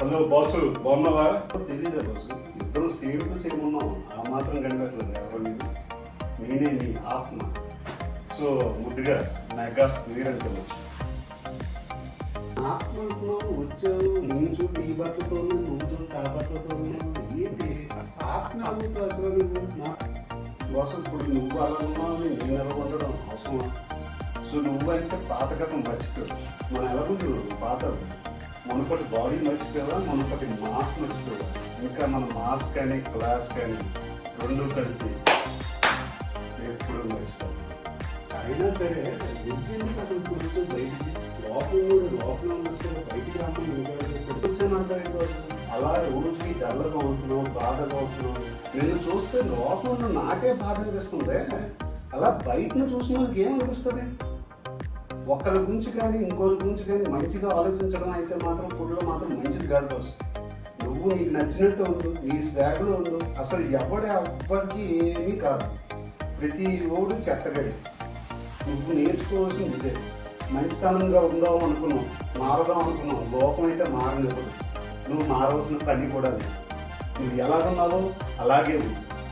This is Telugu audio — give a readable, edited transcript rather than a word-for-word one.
హలో బాసు, బాగున్నావా? తెలీదా బాసు, ఇద్దరు సేమ్ టు సేమ్ ఉన్నాం. ఆ మాత్రం కనిపెట్టలేదు ఎవరు నేను. నేనే నీ ఆత్మ. సో ముద్దుగా మెగాస్ మీరంటే ఆత్మ అంటున్నావు, వచ్చావు. నేను చూడు ఈ బట్టలతో, నువ్వు చూడు ఆ బట్టలతో. ఏంటి ఆత్మ అవుతావు అసలు నువ్వు? బాసు, ఇప్పుడు నువ్వు అలా ఉన్నావు, నేను ఎలా ఉండడం అవసరం? సో నువ్వు అంటే పాత కథ మర్చిపోయావు. మనం ఎలా ఉంటుంది పాత మునుపటి బాడీ మర్చిపోయావా, మునుపటి మాస్ మర్చిపోయావా? ఇంకా మన మాస్ కానీ క్లాస్ కానీ రెండు కలిపి ఎప్పుడు మర్చిపోవాలి. అయినా సరే ఎందుకు అసలు కొంచెం బయటికి లోపల మర్చిపోయి బయటికి రామని కూర్చొని అలా రోజుకి డల్లగా ఉంటున్నావు, బాధగా ఉంటున్నావు. నిన్ను చూస్తే లోపల ఉన్న నాకే బాధ అనిపిస్తుంది. అలా బయటను చూసిన వాళ్ళకి ఏమనిపిస్తుంది? ఒకరి గురించి కానీ ఇంకొకరి గురించి కానీ మంచిగా ఆలోచించడం అయితే మాత్రం పుల్లో మాత్రం మంచిది కాదు బాస్. నువ్వు నీకు నచ్చినట్టు ఉండు, నీ స్వాగ్లో ఉండు. అసలు ఎవ్వరికి ఏమీ కాదు. ప్రతి ఓడు చెత్తగడి. నువ్వు నేర్చుకోవాల్సింది ఇదే. మంచితనంగా ఉందాం అనుకున్నావు, మారదాం అనుకున్నావు. లోకం అయితే మారనివ్వదు. నువ్వు మారవలసిన పని కూడా లేదు. నువ్వు ఎలాగున్నావో అలాగే ఉంది.